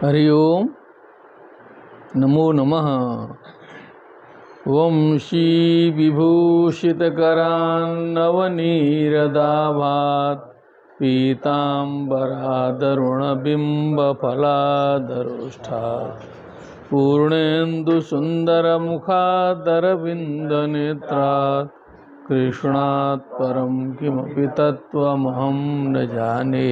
हरि ओम नमो नमः। वंशी विभूषितकरान्नवनीरदाभात् पीताम्बरादरुणबिम्बफलादरोष्ठात् पूर्णेन्दुसुन्दरमुखादरविन्दनेत्रात् कृष्णात् परं किमपि तत्त्वमहं न जाने।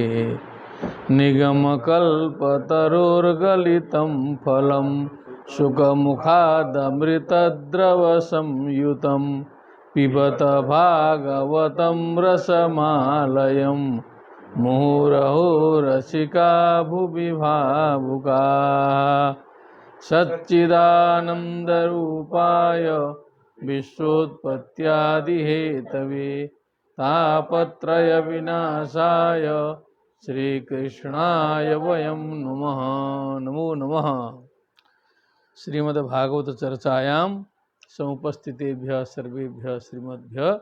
निगमकल्पतरोर्गलितं फलं शुकमुखादमृतद्रवसंयुतं पिबत भागवतं रसमालयं मुहुरहो रसिका भुवि भावुकाः। सच्चिदानन्दरूपाय विश्वोत्पत्त्यादिहेतवे तापत्रयविनाशाय श्रीकृष्णाय वयं नमः। नमो नमः। श्रीमद्भागवत चर्चायां समुपस्थितेभ्यः सर्वेभ्यः श्रीमद्भ्यः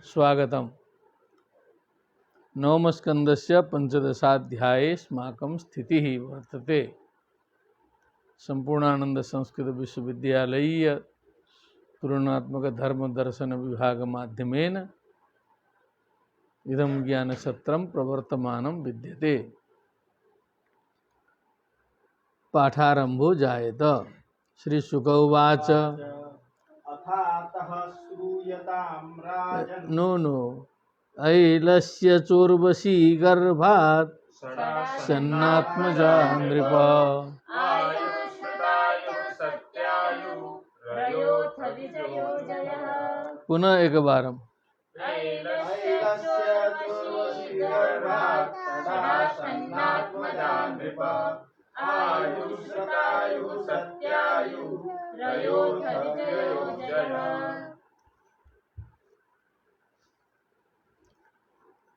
स्वागतम्। नवमस्कन्धस्य पंचदशाध्याये अस्माकं स्थितिः वर्तते। संपूर्णानंद संस्कृत विश्वविद्यालयीय तुलनात्मक धर्म दर्शन विभाग माध्यमेन इदं ज्ञानसत्रं प्रवर्तमानं विद्यते। पाठारंभो जायेत। श्री शुक उवाच नो ऐलस्य चोर्वशी गर्भात् सन्नात्मजा नृप। पुनः एक बारम।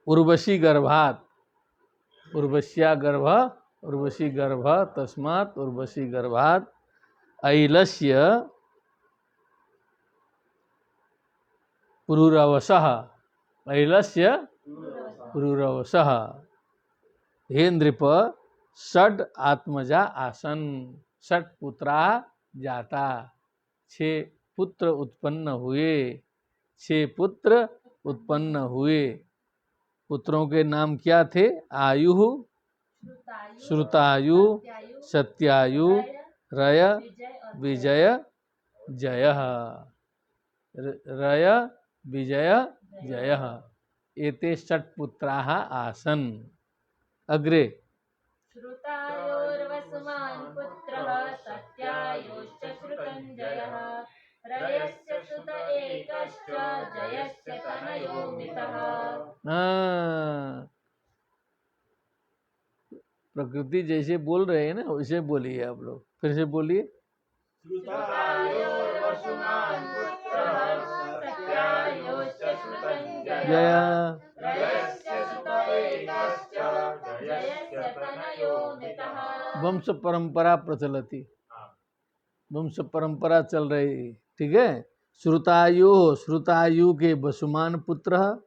उर्वशी गर्भात, उर्वश्या गर्भ, उर्वशी गर्भ, तस्मात् उर्वशी गर्भात ऐलस्य पुरुरवसः, ऐलस्य पुरुरवसः। हे नृप, षड आत्मजा आसन, षट पुत्रा जाता, 6 पुत्र उत्पन्न हुए, 6 पुत्र उत्पन्न हुए। पुत्रों के नाम क्या थे? आयु, श्रुतायु, सत्यायु, रय, विजय, जयः। रय, विजय, जयः एते षट्पुत्राः आसन्। अग्रे श्रुतायोर्वसुमान् पुत्रः सत्यायुश्च श्रुतञ्जयः रयस्य सुत एकश्च जयस्य तनयो मितः। प्रकृति जैसे बोल रहे हैं ना वैसे बोलिए आप लोग। फिर से बोलिए। श्रुतायोर्वसुमान् पुत्रः सत्यायुश्च श्रुतञ्जयः रयस्य सुत एकश्च जयस्य तनयो मितः। वंश परंपरा प्रचलती, वंश परंपरा चल रही, ठीक है। श्रुतायु, श्रुतायु के वसुमान पुत्र,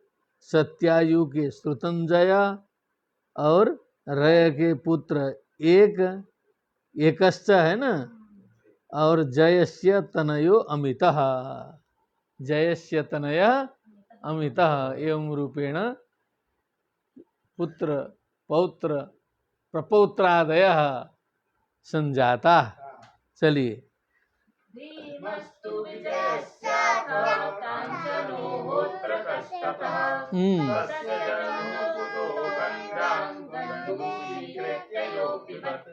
सत्यायु के श्रुतंजय और रय के पुत्र एकश्च है ना, और जयस्य तनयो अमितः, जयस्य तनय अमितः एवं रूपेण पुत्र पौत्र प्रपौत्रादयः संजाता। चलिए। धीमस्तु विजयस्याथ काञ्चनो होत्रकस्ततः तस्य जन्मसुतो गङ्गां गण्डूषीकृत्य पिबत्।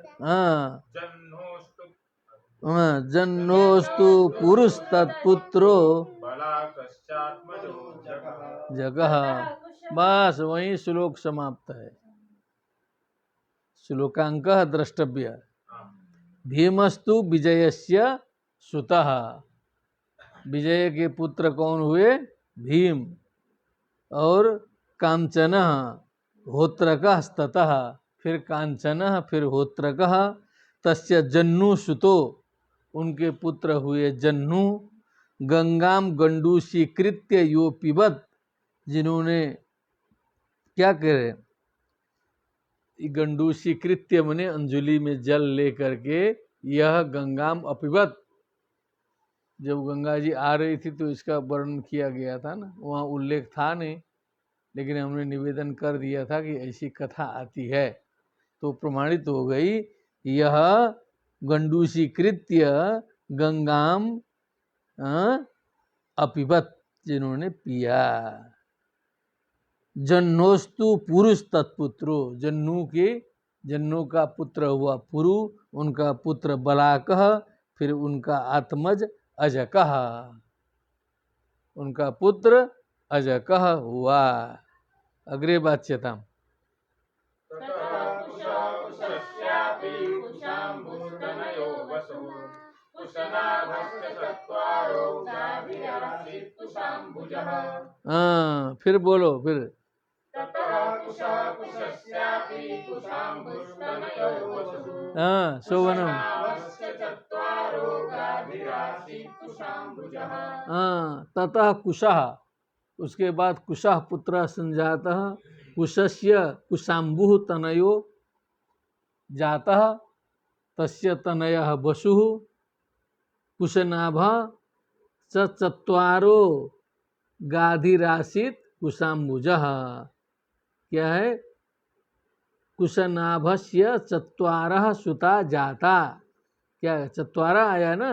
जन्नोस्तु पुरुस्तत्पुत्रो जगः। बस वही श्लोक समाप्त है। श्लोकांक द्रष्टव्य। भीमस्तु विजयस्य सुतः, विजय के पुत्र कौन हुए? भीम। और कांचन होत्रकः ततः, फिर कांचन फिर होत्रकः, तस्य जन्नु सुतो, उनके पुत्र हुए जन्नु। गंगाम गंडूषीकृत्य यो पिबत, जिन्होंने क्या करे, गंडूसी कृत्य मने अंजुलि में जल ले करके यह गंगाम अपिबत, जब गंगा जी आ रही थी तो इसका वर्णन किया गया था ना, वहाँ उल्लेख था नहीं, लेकिन हमने निवेदन कर दिया था कि ऐसी कथा आती है, तो प्रमाणित हो गई। यह गंडूसी कृत्य गंगाम अपिबत, जिन्होंने पिया। जन्नोस्तु पुरुष तत्पुत्रो, जन्नू का पुत्र हुआ पुरु, उनका पुत्र बलाकः, फिर उनका आत्मज अजकः, उनका पुत्र अजकः हुआ। अग्रे वाच्यताम्। हाँ, फिर बोलो फिर। हाँ, शोभनम। हाँ, ततः कुशः, उसके बाद कुशः पुत्र संजातः, कुशस्य कुशाम्बुः तनयो जातः, तस्य तनयः वसुः, कुशनाभः च चत्वारो गाधिरासीत् कुशाम्बुजः। क्या है? कुशनाभस्य चत्वारः सुता जाता, क्या चत्वारा आया ना,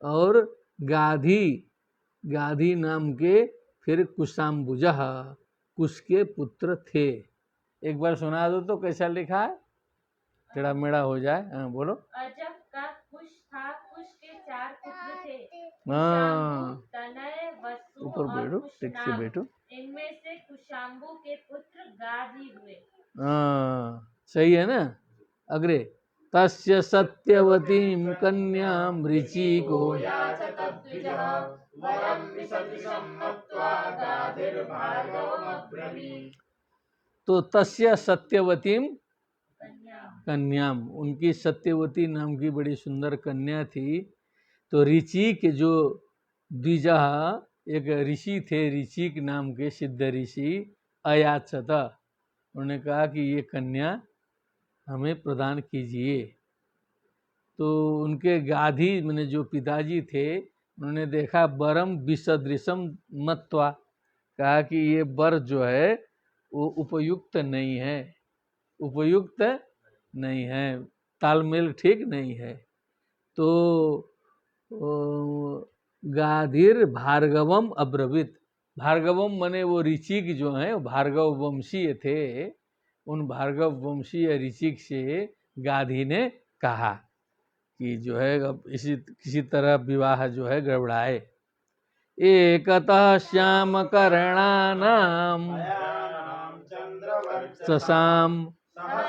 और गाधी नाम के फिर कुशाम्बुजः, कुश के पुत्र थे। एक बार सुना दो तो कैसा लिखा है, टेढ़ा मेढ़ा हो जाए। हाँ, बोलो। अजब का कुश था, कुश के 4 पुत्र थे, हाँ, तनय, वसु ऊपर और बैठो, ठीक से कुशनाभ। बैठो। इनमें से कुशाम्बु के पुत्र गाधी हुए। हाँ, सही है ना। अग्रे, तस्य सत्यवतीं कन्यां ऋचिको, तो तस्य सत्यवतीं कन्याम, उनकी सत्यवती नाम की बड़ी सुंदर कन्या थी। तो ऋचिक जो द्विजा, एक ऋषि थे, ऋचिक नाम के सिद्ध ऋषि, अयाचत, उन्होंने कहा कि ये कन्या हमें प्रदान कीजिए। तो उनके गाधी मैंने जो पिताजी थे, उन्होंने देखा बरम विसदृशम मत्वा, कहा कि ये वर जो है वो उपयुक्त नहीं है, उपयुक्त नहीं है, तालमेल ठीक नहीं है। तो गाधीर भार्गवम अब्रवीत, भार्गवम मने वो ऋचिक जो हैं भार्गव वंशीय थे, उन भार्गव वंशीय ऋचिक से गाधी ने कहा कि जो है अब इसी किसी तरह विवाह जो है गड़बड़ाए। एकतः श्याम करणानाम ससाम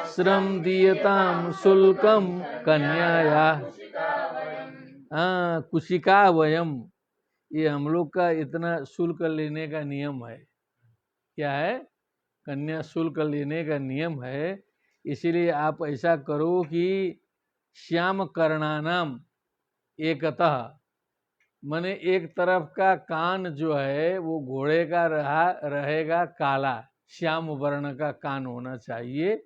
श्रम दीयताम शुल्कम कन्याया, हाँ कुशिका वयम, ये हम लोग का इतना शुल्क लेने का नियम है। क्या है? कन्या शुल्क लेने का नियम है। इसीलिए आप ऐसा करो कि श्याम कर्णानाम एकतः, माने एक तरफ का कान जो है वो घोड़े का रहेगा काला, श्याम वर्ण का कान होना चाहिए,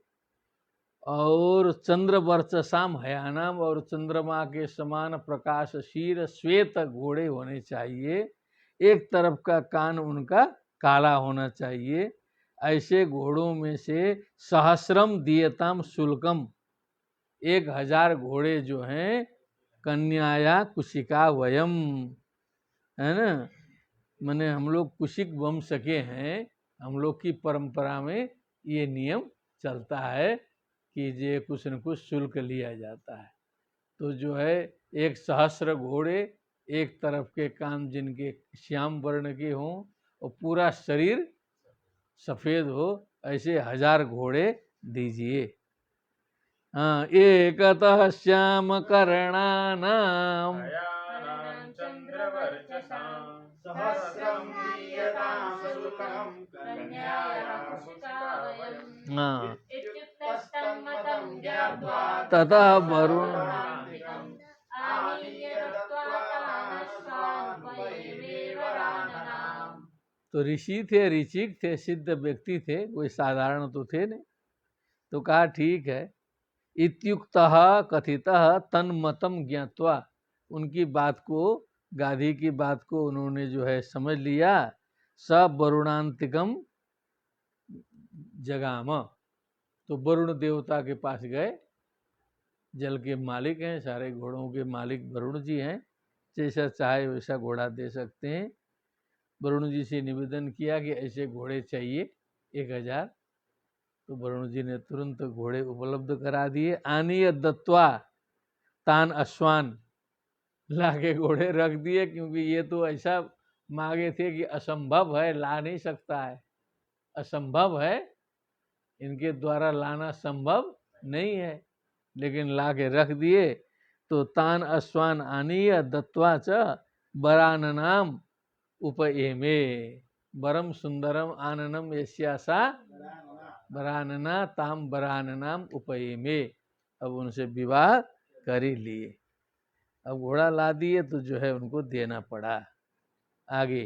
और चंद्र वर्चसाम हयानाम, और चंद्रमा के समान प्रकाशशील श्वेत घोड़े होने चाहिए। एक तरफ का कान उनका काला होना चाहिए। ऐसे घोड़ों में से सहस्रम दियताम शुल्कम, 1000 घोड़े जो हैं कन्याया कुशिका वयम, है ना, माने हम लोग कुशिक वंश के हैं, हम लोग की परंपरा में ये नियम चलता है कि ये कुछ न कुछ शुल्क लिया जाता है। तो जो है 1 सहस्र घोड़े, एक तरफ के कान जिनके श्याम वर्ण के हों और पूरा शरीर सफेद हो, ऐसे 1000 घोड़े दीजिए। हाँ, एकतः श्याम करणानाम हाँ, तथा वरुण, तो ऋषि थे, ऋचिक थे, सिद्ध व्यक्ति थे, कोई साधारण तो थे नहीं। तो कहा ठीक है। इत्युक्तः कथितः तन्मतम ज्ञात्वा, उनकी बात को, गाधी की बात को उन्होंने जो है समझ लिया। स वरुणांतिकम जगाम, तो वरुण देवता के पास गए। जल के मालिक हैं, सारे घोड़ों के मालिक वरुण जी हैं, जैसा चाहे वैसा घोड़ा दे सकते हैं। वरुण जी से निवेदन किया कि ऐसे घोड़े चाहिए 1000। तो वरुण जी ने तुरंत घोड़े उपलब्ध करा दिए। आनीय दत्वा तान अश्वान, लाके घोड़े रख दिए, क्योंकि ये तो ऐसा मांगे थे कि असंभव है, ला नहीं सकता है, असंभव है, इनके द्वारा लाना संभव नहीं है, लेकिन ला के रख दिए। तो तान अश्वान आनीय दत्वा च वराननाम उपएमे, वरम सुंदरम आननम यस्यासा वरानना ताम वराननाम उपएमे। अब उनसे विवाह कर ही लिए। अब घोड़ा ला दिए तो जो है उनको देना पड़ा। आगे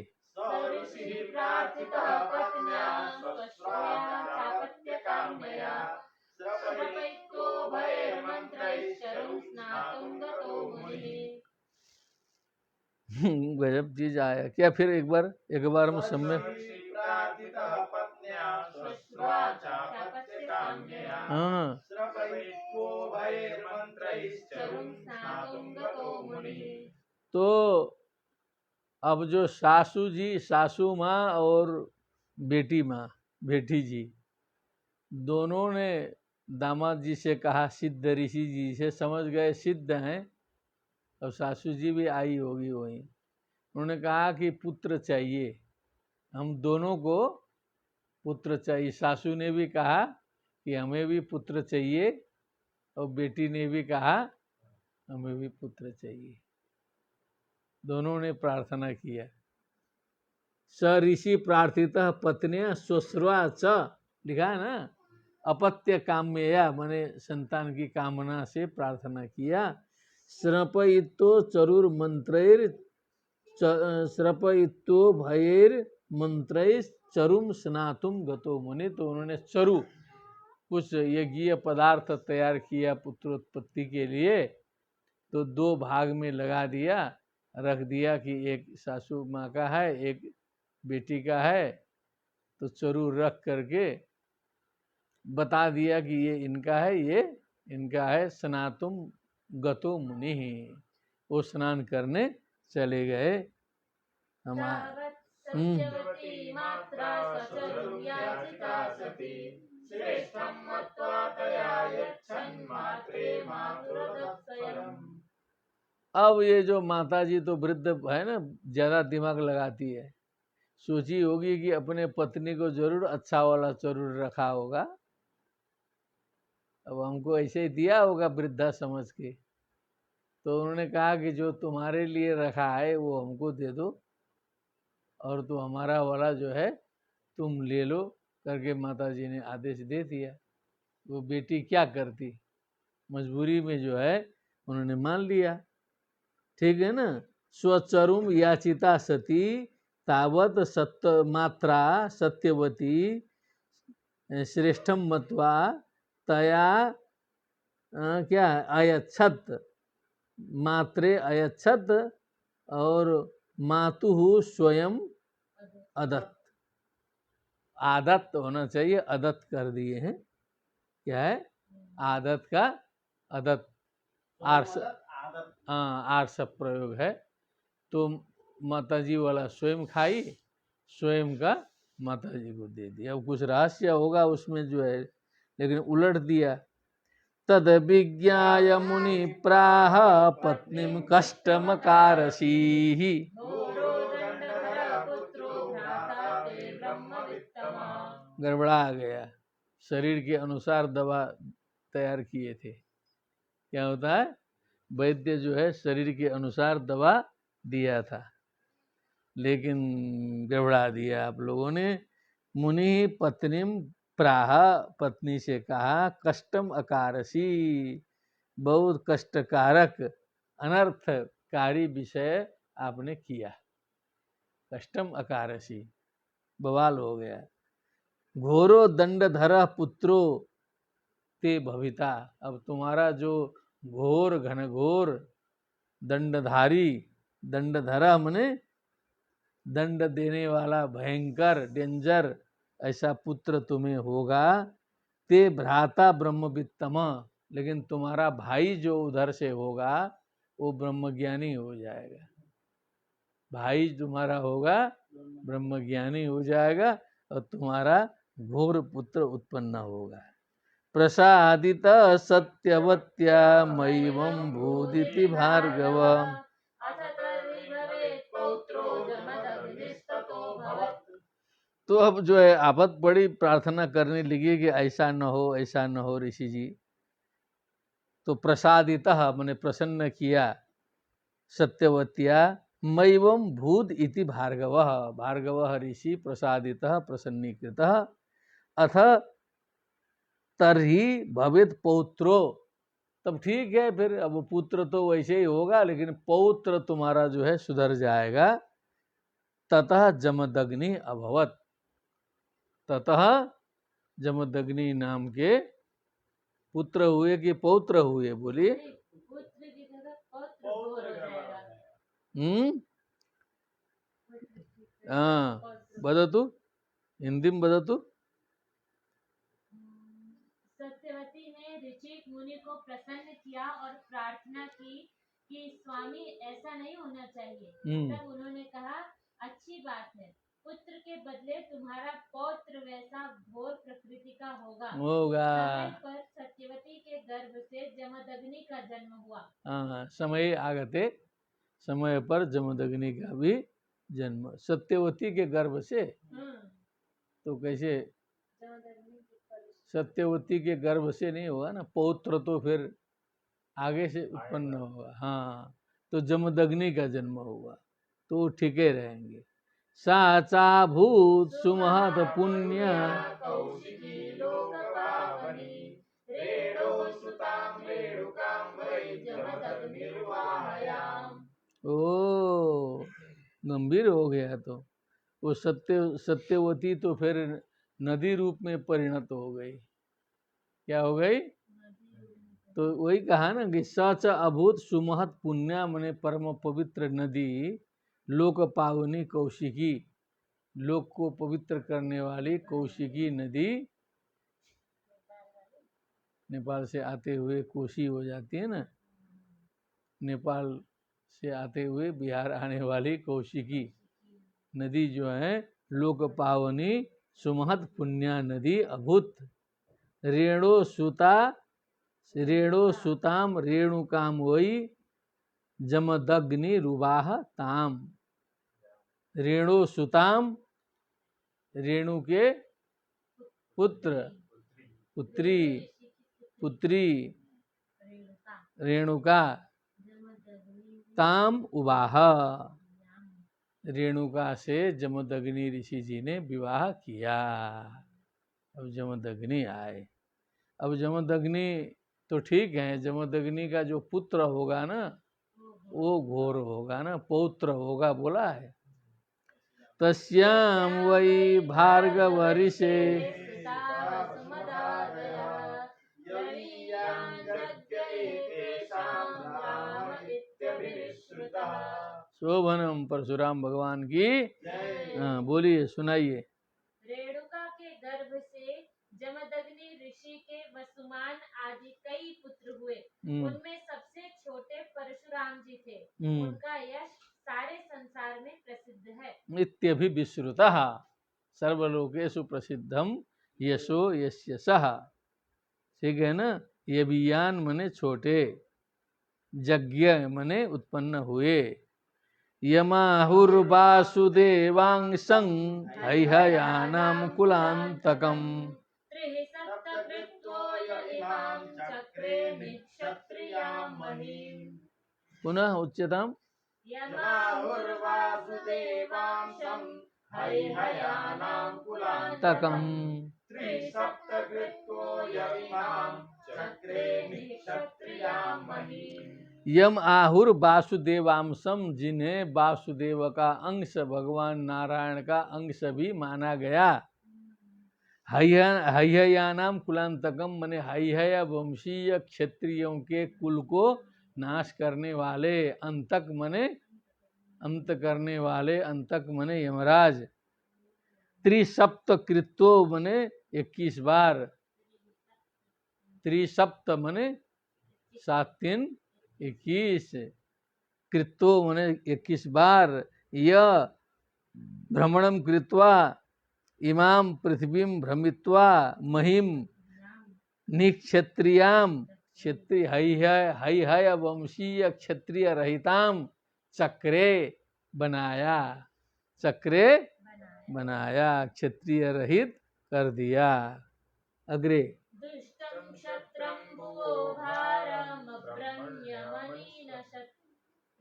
गजब चीज आया क्या? फिर एक बार हम समय हाँ। तो अब जो सासू जी, सासू माँ और बेटी माँ, बेटी जी, दोनों ने दामाद जी से कहा, सिद्ध ऋषि जी से, समझ गए सिद्ध हैं। अब सासू जी भी आई होगी वहीं, उन्होंने कहा कि पुत्र चाहिए, हम दोनों को पुत्र चाहिए। सासू ने भी कहा कि हमें भी पुत्र चाहिए, और बेटी ने भी कहा हमें भी पुत्र चाहिए। दोनों ने प्रार्थना किया। स ऋषि प्रार्थितः पत्न्या श्वश्रुवा च, लिखा है ना, अपत्य काम्यया, माने संतान की कामना से प्रार्थना किया। श्रपयितो चरुर मंत्रैर श्रपयितो भयैर मंत्रैर चरुम स्नातुम गतो मुनि। तो उन्होंने चरु, कुछ यज्ञीय पदार्थ तैयार किया पुत्रोत्पत्ति के लिए। तो 2 भाग में लगा दिया, रख दिया कि एक सासू माँ का है, एक बेटी का है। तो चरु रख करके बता दिया कि ये इनका है, ये इनका है। स्नातुम गतो मुनि, वो स्नान करने चले गए। अब ये जो माता जी तो वृद्ध है ना, ज्यादा दिमाग लगाती है, सोची होगी कि अपने पत्नी को जरूर अच्छा वाला जरूर रखा होगा, अब हमको ऐसे ही दिया होगा वृद्धा समझ के। तो उन्होंने कहा कि जो तुम्हारे लिए रखा है वो हमको दे दो, और तो हमारा वाला जो है तुम ले लो करके माता जी ने आदेश दे दिया। वो बेटी क्या करती, मजबूरी में जो है उन्होंने मान लिया। ठीक है ना। स्वचरुम याचिता सती तावत सत्य मात्रा सत्यवती श्रेष्ठम मत्वा तया क्या अयच्छत, मात्रे अयच्छत, और मातुहु स्वयं अदत्त। आदत्त होना चाहिए, अदत्त कर दिए हैं। क्या है? आदत का अदत्त, आर्स, आर्स प्रयोग है। तो माता जी वाला स्वयं खाई, स्वयं का माता जी को दे दिया। अब कुछ रहस्य होगा उसमें जो है, लेकिन उलट दिया। तद विज्ञाय मुनि प्राह पत्नीम कष्टमकारसी, गड़बड़ा गया। शरीर के अनुसार दवा तैयार किए थे। क्या होता है, वैद्य जो है शरीर के अनुसार दवा दिया था, लेकिन गड़बड़ा दिया आप लोगों ने। मुनि पत्नीम प्राह, पत्नी से कहा, कष्टम अकारसी, बहुत कष्टकारक अनर्थकारी विषय आपने किया। कष्टम अकारसी, बवाल हो गया। घोरो दंडधर पुत्रो ते भविता, अब तुम्हारा जो घोर घनघोर दंडधारी, दंडधरा मने दंड देने वाला भयंकर डेंजर ऐसा पुत्र तुम्हें होगा। ते भ्राता ब्रह्मवित्तम, लेकिन तुम्हारा भाई जो उधर से होगा वो ब्रह्मज्ञानी हो जाएगा। भाई तुम्हारा होगा ब्रह्मज्ञानी हो जाएगा और तुम्हारा घोर पुत्र उत्पन्न होगा। प्रसादित सत्यवत्या मैवं भूदिति भार्गव। अथ तर्हि भवेत् पौत्रो जमदग्निस्ततो भवत्। तो अब जो है आपत बड़ी प्रार्थना करने लगी कि ऐसा न हो, ऐसा न हो ऋषि जी। तो प्रसादितः मैंने प्रसन्न किया सत्यवत्या मैवं भूद इति भार्गव। भार्गव ऋषि प्रसादितः प्रसन्नीकृतः अथ तर्हि भवेत् पौत्रो, तब ठीक है फिर अब पुत्र तो वैसे ही होगा लेकिन पौत्र तुम्हारा जो है सुधर जाएगा। ततः जमदग्नि अभवत, ततः जमदग्नि नाम के पुत्र हुए कि पौत्र हुए, बोलिए। पुत्र की जगह पौत्र हो जाएगा। हाँ वदतु, हिंदी में वदतु। सत्यवती ने ऋषि मुनि को प्रसन्न किया और प्रार्थना की कि स्वामी ऐसा नहीं होना चाहिए। तब उन्होंने कहा अच्छी बात है, पुत्र के बदले तुम्हारा पौत्र वैसा घोर प्रकृति का होगा। समय पर सत्यवती के गर्भ से जमदग्नि का जन्म हुआ। हाँ, समय आगते, समय पर जमदग्नि का भी जन्म सत्यवती के गर्भ से। तो कैसे सत्यवती के गर्भ से नहीं होगा ना, पौत्र तो फिर आगे से उत्पन्न होगा। हाँ, तो जमदग्नि का जन्म होगा तो ठीके रहेंगे। साचा भूत सुमहत पुण्य ओ गंभीर हो गया। तो वो सत्यवती तो फिर नदी रूप में परिणत हो गई। क्या हो गई? तो वही कहा ना कि सच अभूत सुमहत पुण्य मने परम पवित्र नदी, लोक पावनी कौशिकी, लोक को पवित्र करने वाली कौशिकी नदी, नेपाल से आते हुए कोशी हो जाती है ना, नेपाल से आते हुए बिहार आने वाली कौशिकी नदी जो है लोक पावनी सुमहत पुण्या नदी अभूत रेणु सुताम रेणुकाम वही जमदग्नि रुवाह ताम। रेणु सुताम, रेणु के पुत्र पुत्री, पुत्री रेणुका, ताम उवाह, रेणुका से जमदग्नि ऋषि जी ने विवाह किया। अब जमदग्नि आए। अब जमदग्नि तो ठीक है, जमदग्नि का जो पुत्र होगा ना वो घोर होगा ना, पौत्र होगा बोला है। तस्याम वै भार्गव ऋषे शोभनम परशुराम भगवान की। बोलिए, सुनाइए। रेणुका के गर्भ से जमदग्नि ऋषि के वसुमान आदि कई पुत्र हुए। उनमें सबसे छोटे परशुराम जी थे। उनका यश सारे संसार में प्रसिद्ध है। नित्यभिविश्रुतः सर्वलोकेषु प्रसिद्धम यशो यस्यसः। ठीक है ना। यबियान मने छोटे, यज्ञ मने उत्पन्न हुए। यमाहुर्वासुदेवांसं हैहयानां कुलान्तकम्। पुनः उच्यताम्। यमाहुर्वासुदेवांसं हैहयानां कुलान्तकम्। यम आहुर वासुदेवांशम, जिन्हें वासुदेव का अंश, भगवान नारायण का अंश भी माना गया। हैहयानाम कुलांतकम मने हैहय वंशीय क्षत्रियों के कुल को नाश करने वाले, अंतक मने अंत करने वाले, अंतक मने यमराज। त्रिसप्त कृतो मने 21 बार, त्रिसप्त मने 7 3 21, कृतो मने 21 बार। य भ्रमणम कृत्वा इमाम पृथ्वीम भ्रमित्वा महिम निक्षत्रियाम, क्षत्रिय हैहय वंशीय क्षत्रिय रहिताम चक्रे बनाया, चक्रे बनाया, क्षत्रिय रहित कर दिया। अग्रे दुष्टं क्षत्रं भुवो भारम अभ्रण्यमनिनशत्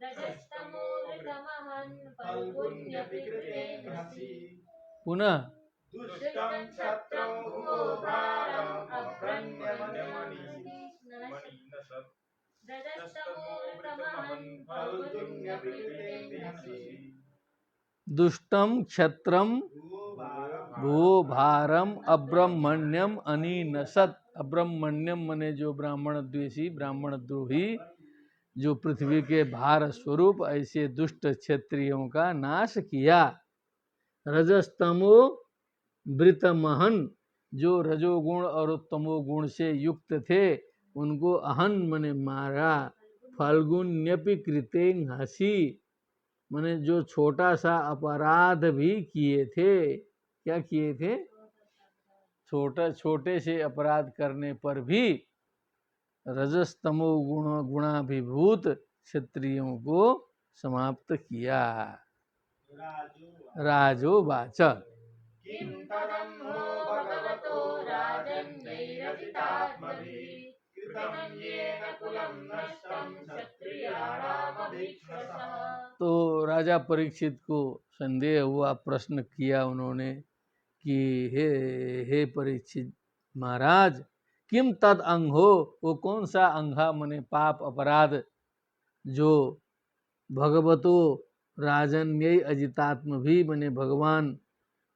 रजस्तमोवृतमहन् फल्गुन्यपिकृतेनसि। पुनः दुष्टं क्षत्रं भुवो भारम अभ्रण्यमनिनशत् रजस्तमोवृतमहन् फल्गुन्यपिकृतेनसि। दुष्टम क्षत्रम भुवो भारम अब्रह्मण्यम अनिनसत। अब्रह्मण्यम मने जो ब्राह्मण द्वेषी, ब्राह्मण द्रोही, जो पृथ्वी के भार स्वरूप ऐसे दुष्ट क्षत्रियों का नाश किया। रजस्तमो वृतमहन, जो रजोगुण और तमोगुण से युक्त थे उनको अहन मने मारा। फाल्गुन्यपि कृते हसी, मने जो छोटा सा अपराध भी किए थे। क्या किए थे? छोटे से अपराध करने पर भी रजस्तमो गुणाभिभूत क्षत्रियों को समाप्त किया। राजोवाच किं तदम्हो भगवतो राजन्यैरजितात्मभिः कृतं येन कुलं नष्टं क्षत्रियाणामभीक्षसः। तो राजा परीक्षित को संदेह हुआ, प्रश्न किया उन्होंने कि हे परीक्षित महाराज, किम तद अंगो, वो कौन सा अंगा मने पाप अपराध जो भगवतो राजन्य अजितात्म भी मने भगवान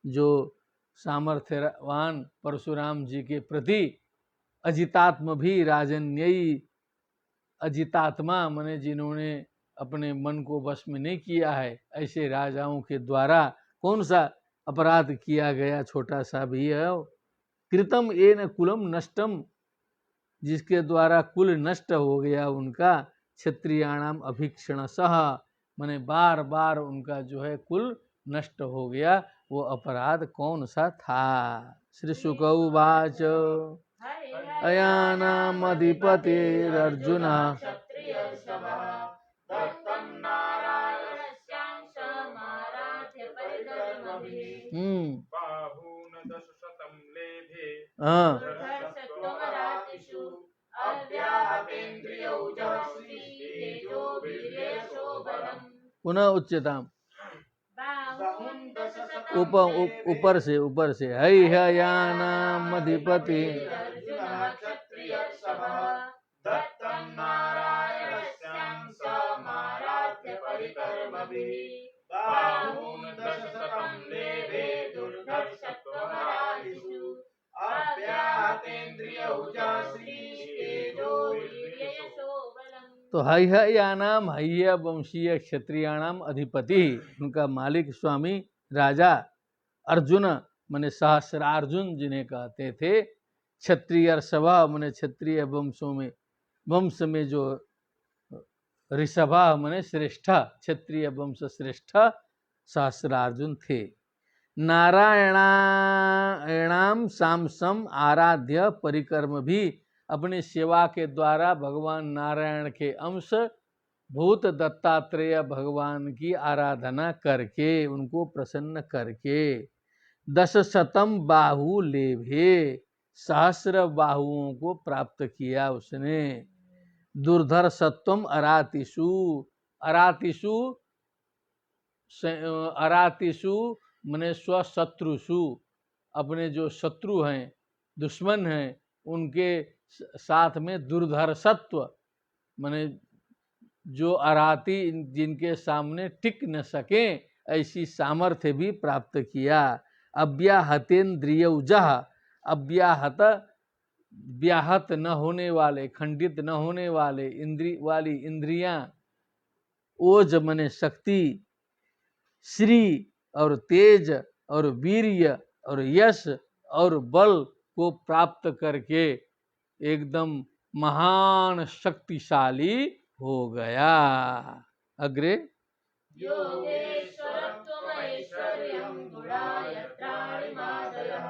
जो सामर्थ्यवान परशुराम जी के प्रति अजितात्म भी, राजन्ययी अजितात्मा मने जिन्होंने अपने मन को वश में नहीं किया है, ऐसे राजाओं के द्वारा कौन सा अपराध किया गया, छोटा सा भी है। कृतम येन कुलम नष्टम, जिसके द्वारा कुल नष्ट हो गया उनका। क्षत्रियाणाम अभीक्षण सह, माने बार बार उनका जो है कुल नष्ट हो गया, वो अपराध कौन सा था। श्री शुक उवाच अयानामधिपतिरर्जुन पुनः उच्चताम, ऊपर से हैहयानामधिपति तो हैहयानाम, हैया वंशीय क्षत्रियाणाम अधिपति, उनका मालिक स्वामी राजा अर्जुन मने सहस्रार्जुन जिन्हें कहते थे। क्षत्रिय सभा मने क्षत्रिय वंश में जो ऋषभा मने श्रेष्ठ, क्षत्रिय वंश श्रेष्ठ सहस्रार्जुन थे। नारायणाम सामसम आराध्य परिकर्म भी, अपनी सेवा के द्वारा भगवान नारायण के अंश भूत दत्तात्रेय भगवान की आराधना करके, उनको प्रसन्न करके 10 बाहु लेभे, सहस्र बाहुओं को प्राप्त किया उसने। दुर्धर्षत्वम अरातिषु, अरातिषु मने स्वशत्रुषु, अपने जो शत्रु हैं, दुश्मन हैं, उनके साथ में दुर्धर्षत्व मने जो अराती जिनके सामने टिक न सके, ऐसी सामर्थ्य भी प्राप्त किया। अव्याहतेन्द्रियौजः, अव्याहत व्याहत न होने वाले, खंडित न होने वाले इंद्रियां, ओज मने शक्ति, श्री और तेज और वीर्य और यश और बल को प्राप्त करके एकदम महान शक्तिशाली हो गया। अग्रे योगेश्वरत्वमैश्वर्यं गुणायत्राणिमादयः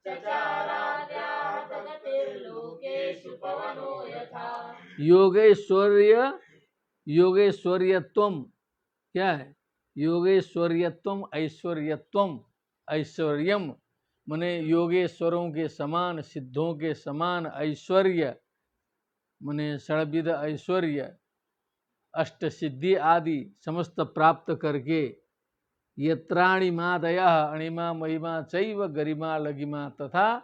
चचाराव्याहतगतिर्लोकेषु पवनो यथा। योगेश्वर्यत्वम क्या है? योगेश्वर्यत्वम ऐश्वर्यत्वम, ऐश्वर्यम मने योगेश्वरों के समान, सिद्धों के समान ऐश्वर्य मने षड्विध ऐश्वर्य, अष्ट सिद्धि आदि समस्त प्राप्त करके यत्राणि मादयः अणिमा महिमा चैव गरिमा लगिमा तथा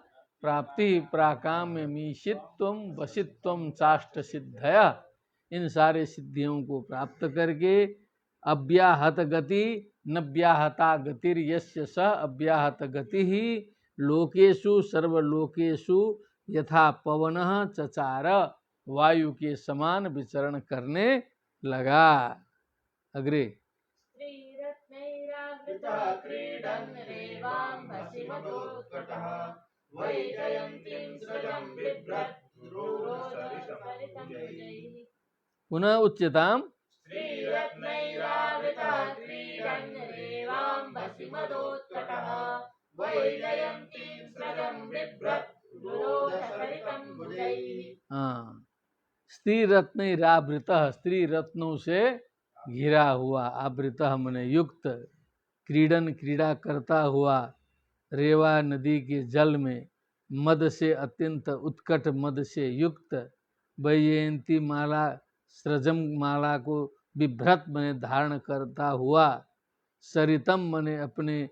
प्राप्ति प्राकाम्य मीशित्वम वशित्वम चाष्ट सिद्धया, इन सारे सिद्धियों को प्राप्त करके अव्याहत गति नव्याहता गतिर यस्य स अव्याहत गति ही लोकेषु सर्वलोकेषु यथा पवनः चचार, वायु के समान विचरण करने लगा। अग्रे श्रीरत्नैरावृतः क्रीडन् रेवाम्भसीमतोत्कटः वैजयन्तीं स्रजं बिभ्रत् रोरोधसरितं भुजैः। पुनः उच्यताम् श्रीरत्नैरावृतः क्रीडन् रेवाम्भसीमतोत्कटः वैजयन्तीं स्रजं बिभ्रत् रोरोधसरितं भुजैः। हाँ, स्त्री रत्नैरावृत, स्त्री रत्नों से घिरा हुआ, आवृत मने युक्त, क्रीडन क्रीड़ा करता हुआ, रेवा नदी के जल में, मद से अत्यंत उत्कट मद से युक्त, वैजयंती माला सृजम माला को बिभ्रत मने धारण करता हुआ, सरितम मने अपने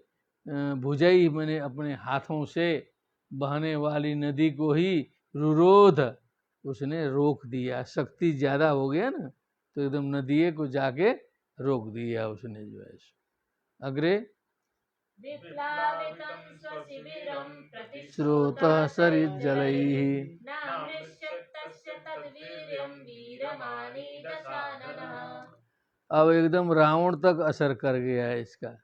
भुजई मने अपने हाथों से बहने वाली नदी को ही रुरोध उसने रोक दिया। शक्ति ज्यादा हो गया ना तो एकदम नदिये को जाके रोक दिया उसने जो है। अग्रे विप्लावितं स्वशिबिरं स्रोतः सरिज्जलैः नामृष्यत्तस्य तद्वीर्यं वीरमानी दशाननः। अब एकदम रावण तक असर कर गया है इसका।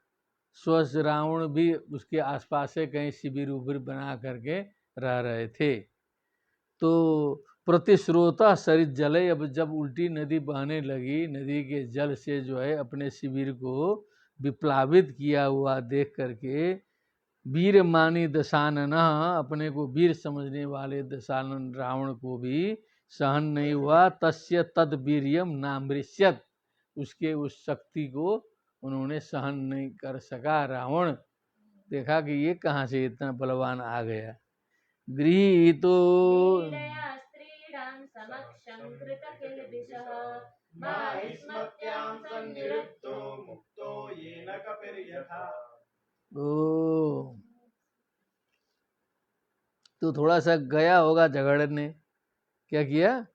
स्वस रावण भी उसके आसपास से कहीं शिविर उबिर बना करके रह रहे थे। तो प्रतिस्रोता सरित जले, अब जब उल्टी नदी बहने लगी, नदी के जल से जो है अपने शिविर को विप्लावित किया हुआ देख करके वीर मानी दशानन, अपने को वीर समझने वाले दशानन रावण को भी सहन नहीं हुआ। तस्य तद वीर्यम नामृष्यत, उसके उस शक्ति को उन्होंने सहन नहीं कर सका। रावण देखा कि ये कहाँ से इतना बलवान आ गया। गृहीतो ओ, तो थोड़ा सा गया होगा झगड़ने। क्या किया?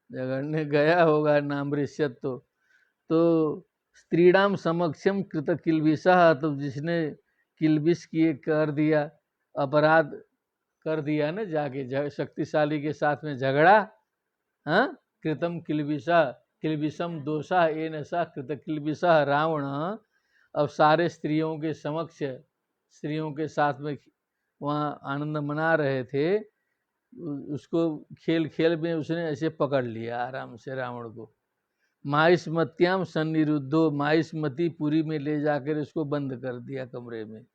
झगड़ने गया होगा नामृष्यत। तो स्त्रीणाम समक्षम कृत किलबिषः, तो जिसने किलबिष किए कर दिया, अपराध कर दिया ना, जाके शक्तिशाली के साथ में झगड़ा। हाँ, कृतम किलबिषः किलबिषम दोषा येन स कृत किलबिषः रावण। अब सारे स्त्रियों के समक्ष, स्त्रियों के साथ में वहाँ आनंद मना रहे थे, उसको खेल खेल में उसने ऐसे पकड़ लिया आराम से रावण को। माहिष्मत्याम सन्निरुद्धो, माहिष्मती पुरी में ले जाकर उसको बंद कर दिया कमरे में।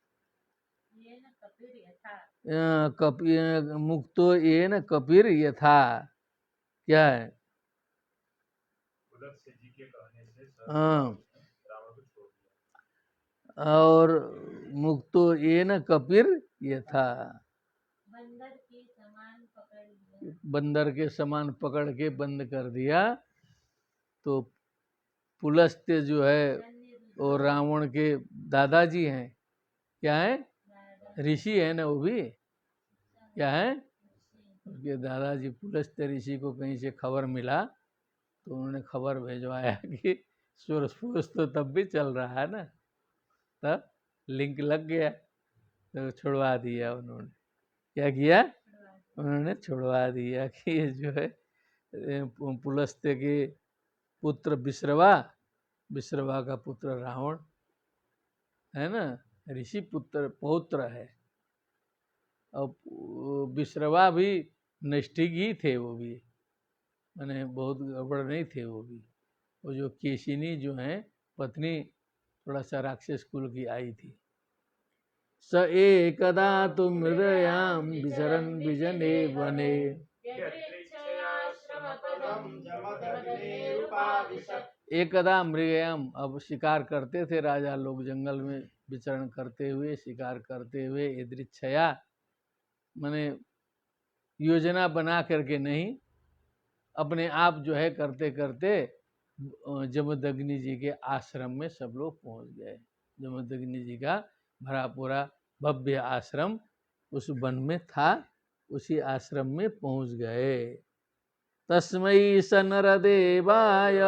मुक्तो ये न कपिर यथा, क्या है? हाँ, और मुक्तो ये न कपिर यथा, बंदर के समान पकड़ के बंद कर दिया। तो पुलस्त्य जो है वो रावण के दादाजी हैं। क्या है? ऋषि है ना वो भी। क्या है? उसके दादाजी पुलस्त्य ऋषि को कहीं से खबर मिला तो उन्होंने खबर भेजवाया कि सूरज तो तब भी चल रहा है ना, तब लिंक लग गया तो छुड़वा दिया उन्होंने। क्या किया, उन्होंने छुड़वा दिया कि ये जो है पुलस्त्य के पुत्र विश्रवा, विश्रवा का पुत्र रावण है ना, ऋषि पुत्र पौत्र है। और विश्रवा भी नैष्ठिक ही थे, वो भी मैंने बहुत गड़बड़ नहीं थे वो भी। वो जो केशिनी जो है पत्नी थोड़ा सा राक्षस कुल की आई थी। स एकदा तु मृदयाम विचरन् विजने वने, एकदा मृगयाम, अब शिकार करते थे राजा लोग जंगल में विचरण करते हुए, शिकार करते हुए, यदृच्छया माने योजना बना करके नहीं, अपने आप जो है करते करते जमदग्नि जी के आश्रम में सब लोग पहुंच गए। जमदग्नि जी का भरा पूरा भव्य आश्रम उस वन में था, उसी आश्रम में पहुंच गए। तस्मै स नरदेवाय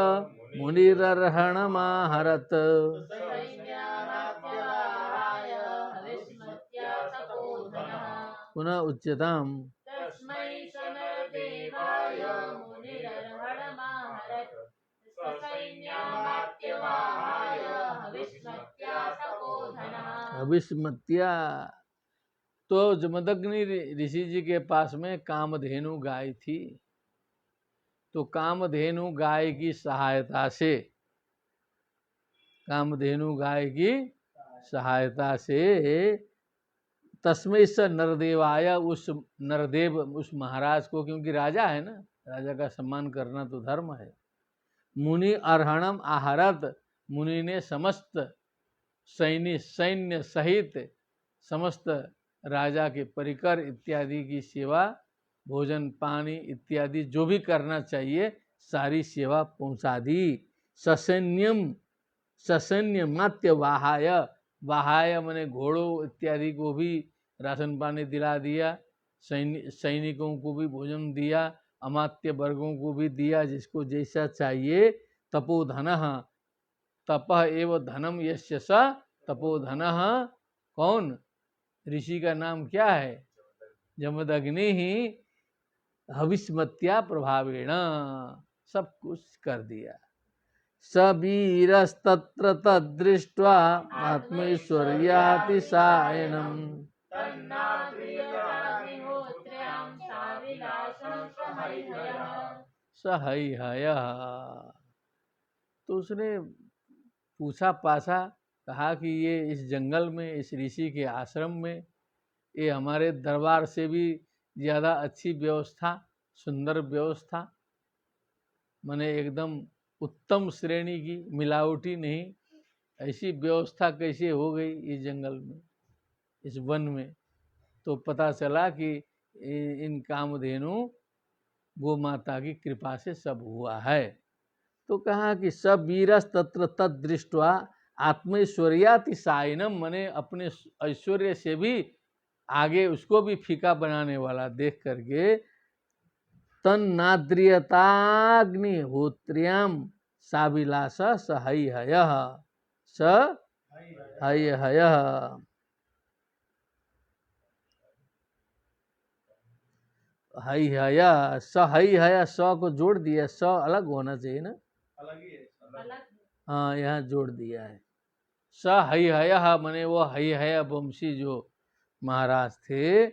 मुनिरर्हणमाहरत, पुनः उच्यताम अविस्मत्या। तो जमदग्नि ऋषि जी के पास में कामधेनु गाय थी, तो कामधेनु गाय की सहायता से, कामधेनु गाय की सहायता से तस्मै स नरदेवाय, उस नरदेव उस महाराज को, क्योंकि राजा है ना, राजा का सम्मान करना तो धर्म है। मुनि अर्हणम आहरत, मुनि ने समस्त सैन्य सहित समस्त राजा के परिकर इत्यादि की सेवा, भोजन पानी इत्यादि जो भी करना चाहिए सारी सेवा पहुंचा दी। ससैन्यम, ससैन्य मात्य वाहाय, वाहाय माने घोड़ों इत्यादि को भी राशन पानी दिला दिया, सैनिकों को भी भोजन दिया, अमात्य वर्गों को भी दिया, जिसको जैसा चाहिए। तपोधनः, तपः एव धनम यस्य स तपोधनः, कौन, ऋषि का नाम क्या है, जमदग्नि ही, हविष्मत्या प्रभावेण सब कुछ कर दिया। सबीरस्तत्र तद्दृष्ट्वा आत्मैश्वर्यातिशायनम्, सहैहयः। तो उसने पूछा पाछा, कहा कि ये इस जंगल में, इस ऋषि के आश्रम में, ये हमारे दरबार से भी ज़्यादा अच्छी व्यवस्था, सुंदर व्यवस्था, माने एकदम उत्तम श्रेणी की, मिलावटी नहीं, ऐसी व्यवस्था कैसे हो गई इस जंगल में, इस वन में। तो पता चला कि इन कामधेनु गो माता की कृपा से सब हुआ है। तो कहा कि सब वीरस तत्र तद्दृष्ट्वा आत्मैश्वर्यातिशायनम, मने अपने ऐश्वर्य से भी आगे उसको भी फीका बनाने वाला देख करके, तन्नाद्रियताग्निहोत्र्याम साविलास सहैहयः, सहैहयः। हैहय, सहैहय, स को जोड़ दिया, स अलग होना चाहिए ना, अलग ही है, हाँ यहाँ जोड़ दिया है। सहैहयः माने वो हैहय वंशी जो महाराज थे,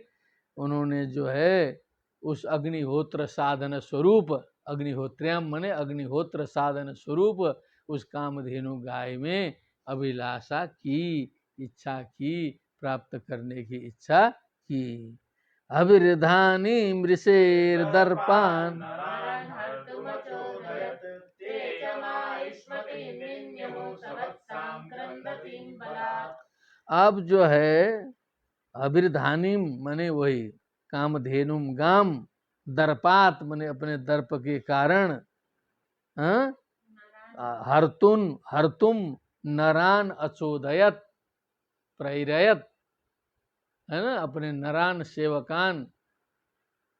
उन्होंने जो है उस अग्निहोत्र साधन स्वरूप, अग्निहोत्र्याम माने अग्निहोत्र साधन स्वरूप उस कामधेनु गाय में अभिलाषा की, इच्छा की, प्राप्त करने की इच्छा की। अभिर्धानी मृषेर्दर्पान्, अब जो है अभिर्धानी माने वही कामधेनुम गाम, दर्पात माने अपने दर्प के कारण, हर्तुम नरान अचोदयत प्रेरयत, है ना, अपने नरान सेवकान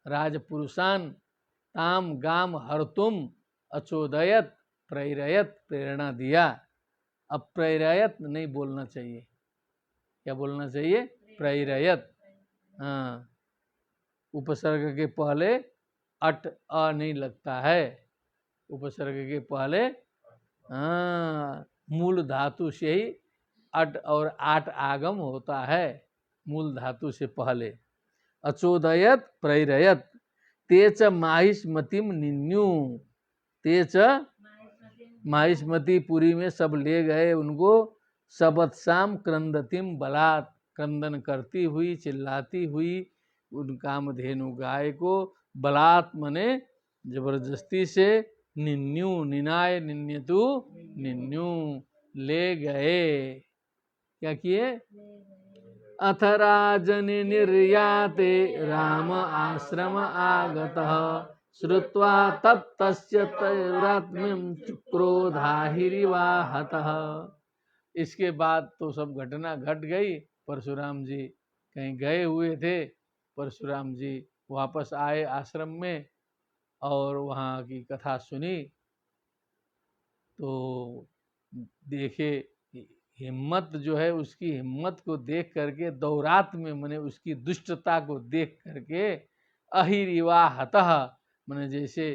राजपुरुषान, ताम गाम हर्तुम अचोदयत प्रेरयत, प्रेरणा दिया। अब प्रेरयत नहीं बोलना चाहिए, क्या बोलना चाहिए, प्रेरयत। हाँ, उपसर्ग के पहले अट अ नहीं लगता है, उपसर्ग के पहले मूल धातु से ही अट और आट आगम होता है, मूल धातु से पहले। अचोदयत प्रैरयत तेच माहिष्मतिम निन्यु, तेच माहिष्मति पुरी में सब ले गए उनको, सबत्साम क्रंदतिम बलात्, क्रंदन करती हुई चिल्लाती हुई उन कामधेनु गाय को, बलात् मने जबरदस्ती से, निन्यु निनाय निन्यतु निन्यु ले गए, क्या किए? अथ राजन निर्याते राम आश्रम आगतः श्रुत्वा तप्तस्य तैरात्म्यं क्रोधाहिरिवाहतः। इसके बाद तो सब घटना घट गई। परशुराम जी कहीं गए हुए थे, परशुराम जी वापस आए आश्रम में और वहाँ की कथा सुनी तो देखे हिम्मत जो है, उसकी हिम्मत को देख करके दौरात में मने उसकी दुष्टता को देख करके अहिरिवाहतः मने जैसे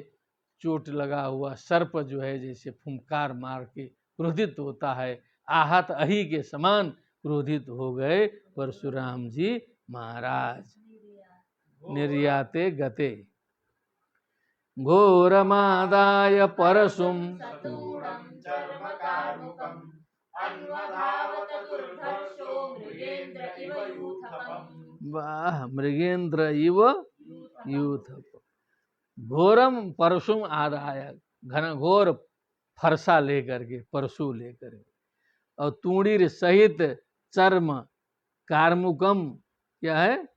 चोट लगा हुआ सर्प जो है जैसे फुंकार मार के क्रोधित होता है, आहत अहि के समान क्रोधित हो गए परशुराम जी महाराज। निर्याते गते घोरमादाय परशुम वाह मृगेंद्र इव यूथप। घोरम परशुम आदाय, घनघोर फरसा लेकर के, परशु लेकर के, और तूणीर सहित चर्म, कार्मुकम क्या है?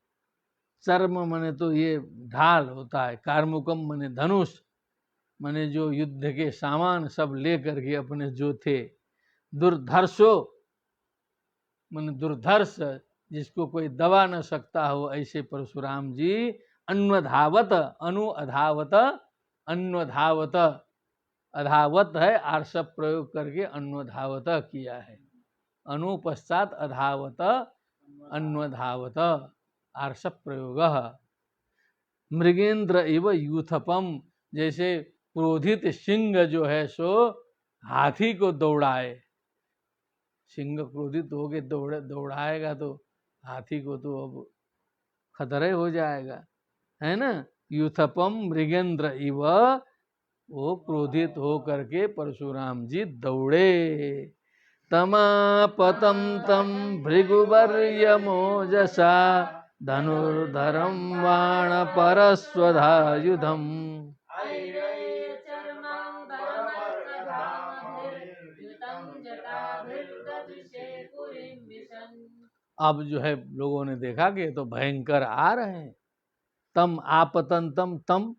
चर्म मने तो ये ढाल होता है, कार्मुकम मने धनुष, मने जो युद्ध के सामान सब लेकर के अपने जो थे, दुर्धर्षो मने दुर्धर्ष जिसको कोई दबा न सकता हो, ऐसे परशुराम जी अन्वधावत, अनु अधावत, अन्वधावत, अधावत है आर्षप प्रयोग करके अन्वधावत किया है, अनु पश्चात अधावत अन्वधावत आर्षप प्रयोग। मृगेंद्र इव यूथपम, जैसे क्रोधित सिंह जो है सो हाथी को दौड़ाए, सिंह क्रोधित हो के दौड़ाएगा तो हाथी को तो अब खतरे हो जाएगा, है ना। यूथपम मृगेंद्र इव, वो क्रोधित हो करके परशुराम जी दौड़े। तमापतम तम भृगुवर्यमोजसा धनुर्धरम बाण परस्वधायुधम। अब जो है लोगों ने देखा कि तो भयंकर आ रहे हैं। तम आपतंतम, तम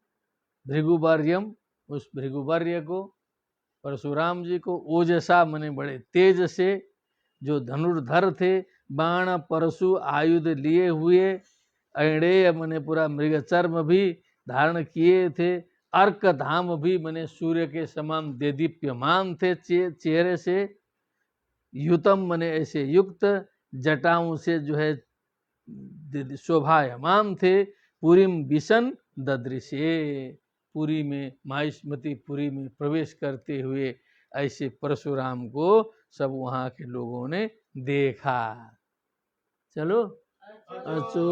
भृगुवर्यम, उस भृगुवर्य को, परशुराम जी को, ओजसा मने बड़े तेज से, जो धनुर्धर थे, बाण परशु आयुध लिए हुए, अणेय मने पूरा मृगचर्म भी धारण किए थे, अर्क धाम भी मने सूर्य के समान देदीप्यमान थे चेहरे से, युतम मने ऐसे युक्त, जटाओं से जो है शोभायमान थे, पुरीम विशन ददृशे, पुरी में माहिष्मति पुरी में प्रवेश करते हुए ऐसे परशुराम को सब वहाँ के लोगों ने देखा। चलो अचो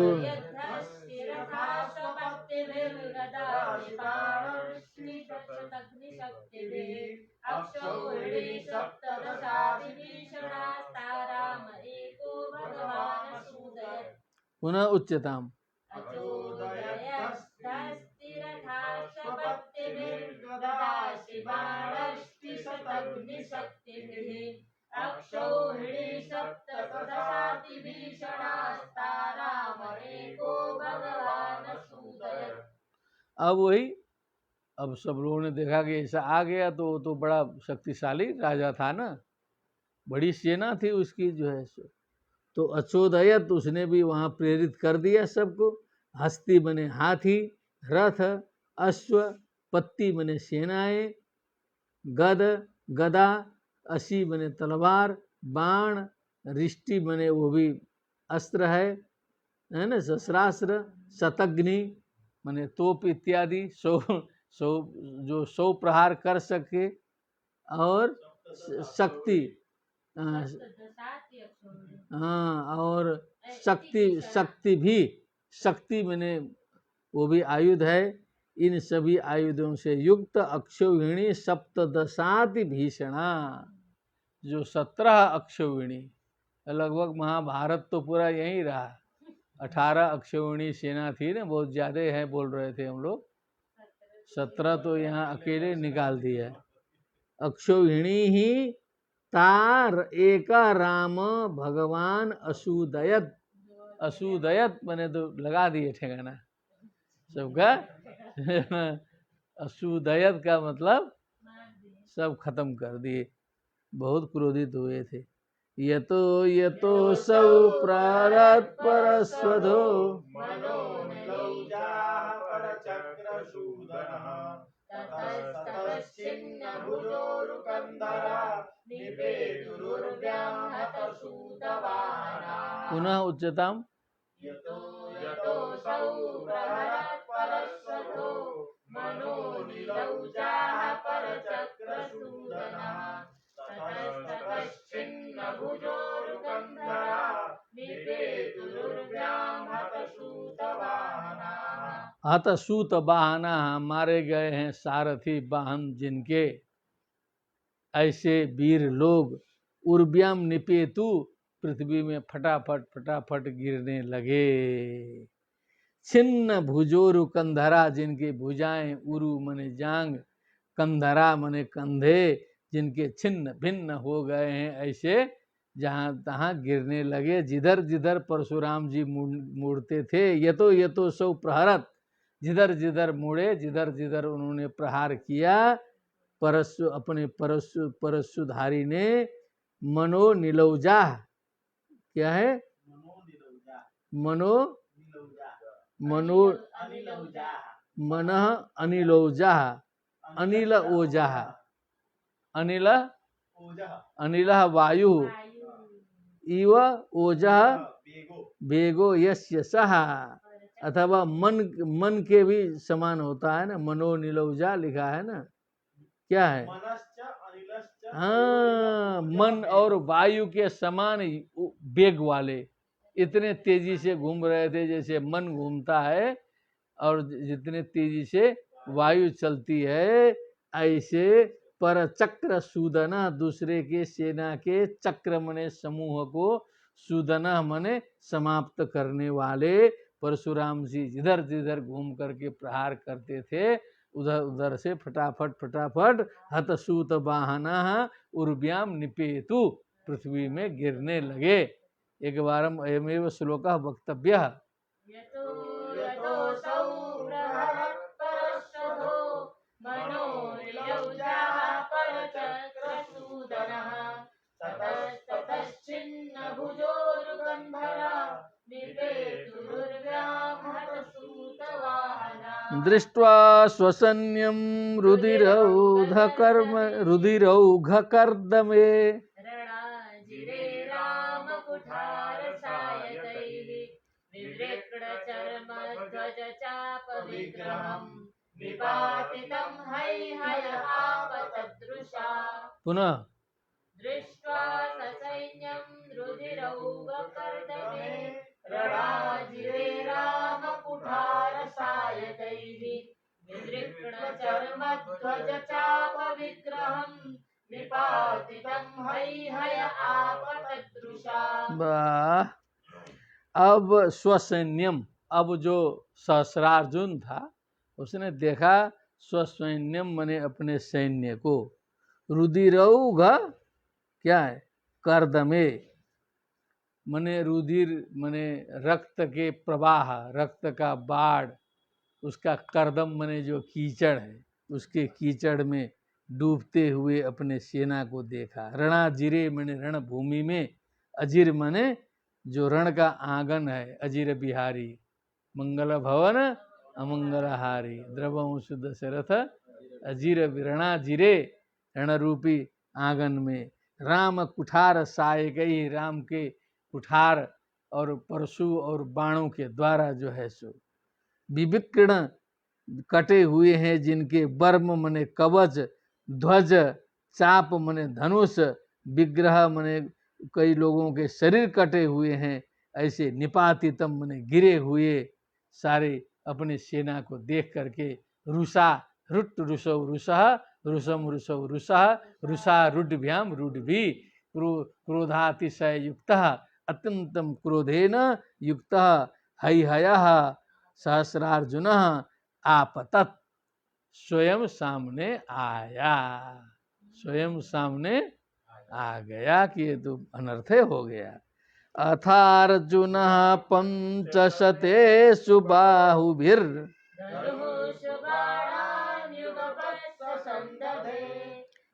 पुनः उच्चताम। अब वही, अब सब लोगों ने देखा कि ऐसा आ गया तो वो तो बड़ा शक्तिशाली राजा था ना, बड़ी सेना थी उसकी जो है सो। तो अचोदयत, उसने भी वहाँ प्रेरित कर दिया सबको। हस्ती बने हाथी, रथ, अश्व, पत्ती बने सेनाएं, गद गदा, असी बने तलवार, बाण, रिष्टि बने वो भी अस्त्र है ना, शस्त्रास्त्र, शतग्नि माने तोप इत्यादि 100 प्रहार कर सके, और शक्ति, हाँ, और शक्ति मैंने वो भी आयुध है। इन सभी आयुधों से युक्त अक्षौहिणी सप्तदशाति भीषणा, जो 17 अक्षौहिणी, लगभग महाभारत तो पूरा यही रहा। 18 अक्षौहिणी सेना थी ना, बहुत ज्यादा है बोल रहे थे हम लोग, 17 तो यहाँ अकेले निकाल दिया। अक्षौहिणी ही तार एका राम भगवान असुदयत, असुदयत मैंने तो लगा दिए ठिकाना सबका। असुदयत का मतलब सब खत्म कर दिए, बहुत क्रोधित हुए थे। यतो सौ प्रारत परस्वधो पुनः उच्चताम हत सूत वाहना, मारे गए हैं सारथी वाहन जिनके, ऐसे वीर लोग उर्व्याम निपेतु, पृथ्वी में फटाफट फटाफट गिरने लगे। छिन्न भुजोरु कंधरा, जिनके भुजाएं, उरु मने जांग, कंधरा मने कंधे, जिनके छिन्न भिन्न हो गए हैं, ऐसे जहां तहां गिरने लगे। जिधर जिधर परशुराम जी मुड़ते थे, यतो सौ प्रहरत, जिधर जिधर मुड़े, जिधर जिधर उन्होंने प्रहार किया, परशु अपने परशुधारी ने मनो नीलौजा, क्या है मनो मनः अनिलौजा, अनिल ओजा, अनिल वायु, इव ओजा वेगो यस्य सह, अथवा मन के भी समान होता है ना, मनो नीलौजा लिखा है ना, क्या है, हाँ, मन और वायु के समान वेग वाले, इतने तेजी से घूम रहे थे जैसे मन घूमता है, और जितने तेजी से वायु चलती है, ऐसे पर चक्र सूदना, दूसरे के सेना के चक्र मने समूह को, सूदना मने समाप्त करने वाले, परशुराम जी जिधर जिधर घूम करके प्रहार करते थे, उधर उधर से फटाफट फटाफट हतसूत वाहना उर्व्याम निपेतु, पृथ्वी में गिरने लगे। एक बार अयमेव श्लोक वक्तव्य। दृष्ट्वा स्वसन्यं रुधिरौघकर्दमे, पुनः दृष्ट्वा ससैन्यं रुधिरौघकर्दमे, रणाजिरे रामकुठारसायकैः, विदृक्णचर्मध्वजचापविग्रहं, निपातितं हैहय आपतदृशा। अब स्वसैन्यम, अब जो सहस्रार्जुन था उसने देखा स्वसैन्यम मने अपने सैन्य को, रुधिरौघ क्या है, कर्दमे मने रुधिर मने रक्त के प्रवाह, रक्त का बाढ़, उसका कर्दम मने जो कीचड़ है, उसके कीचड़ में डूबते हुए अपने सेना को देखा। रणजिरे मने रणभूमि में, अजिर मने जो रण का आंगन है, अजिर बिहारी, मंगल भवन अमंगलहारी, द्रवंशु दशरथ अजिर, रणजिरे रणरूपी आंगन में, राम कुठार सायकई, राम के कुठार और परशु और बाणों के द्वारा जो है सो, विविक्र्ण कटे हुए हैं जिनके वर्म मने कवच, ध्वज, चाप मने धनुष, विग्रह मने कई लोगों के शरीर कटे हुए हैं, ऐसे निपातितम मने गिरे हुए सारे अपने सेना को देख करके रुषा रुट रुषौ रुषः रुषम रुषौ रुषः रुषा रुड्भ्याम रुड्भी क्रोधातिशय युक्तः अत्यंतम क्रोधेन युक्तः हैहयः सहस्रार्जुनः आपतत, स्वयं सामने आया, स्वयं सामने आ गया कि ये तो अनर्थ हो गया। अथार्जुन पंचशतेषु बाहुभिर्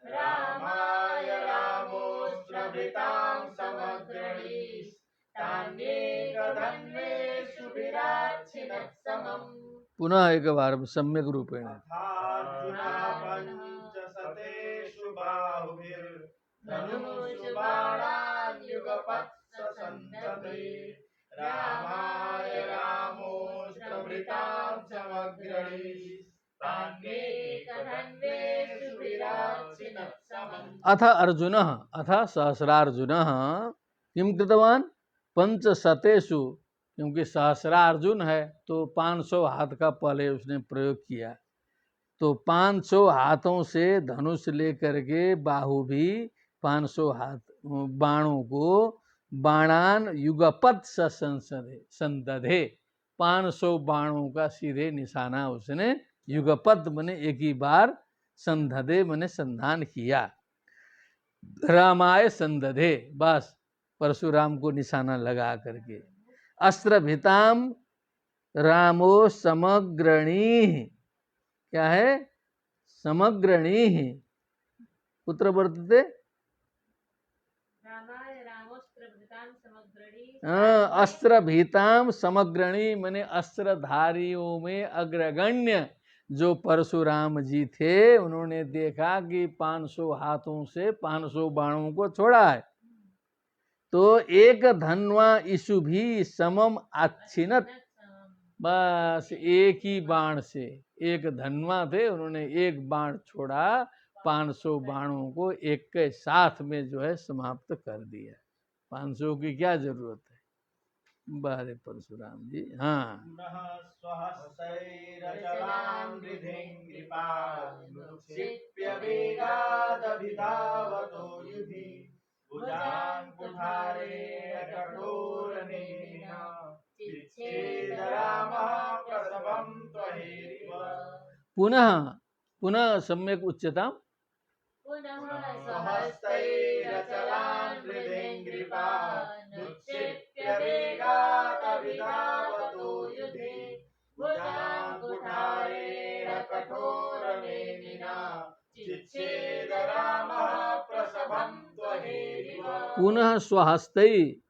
रामाय रामोऽस्त्रभृतां समग्रणीः तान्येकधन्वेषु विराच्छिनः समम्। पुनः एक बार सम्यक रूपेण पंचशतेषु बाहुभिर्धनुषु बाणान् युगपत्ससन्दधे रामाय रामोऽस्त्रभृतां समग्रणीः तान्येकधन्वेषु विराच्छिनः समम्। अथ अर्जुन अथ सहस्रार्जुन किम कृतवान पंचशतेषु, क्योंकि सहस्रार्जुन है तो 500 हाथ का पहले उसने प्रयोग किया, तो 500 हाथों से धनुष लेकर के बाहु भी 500 हाथ बाणों को बाणान युगपत संदधे 500 बाणों का सीधे निशाना उसने युगपत मने एक ही बार, संधदे मने संधान किया, रामाय संदधे बस परशुराम को निशाना लगा करके। अस्त्र भिताम रामो समग्रणी, क्या है समग्रणी, पुत्र वर्तते अस्त्र भीताम समग्रणी मने अस्त्रधारियों में अग्रगण्य जो परशुराम जी थे, उन्होंने देखा कि 500 हाथों से 500 बाणों को छोड़ा है, तो एक धन्वा इशु भी समम अच्छिनत, बस एक ही बाण से, एक धन्वा थे उन्होंने एक बाण छोड़ा, 500 बाणों को एक के साथ में जो है समाप्त कर दिया। 500 की क्या जरूरत है, बारे परशुराम जी। हाँ पुनः पुनः सम्यक उच्चता पुनः स्वहस्तई।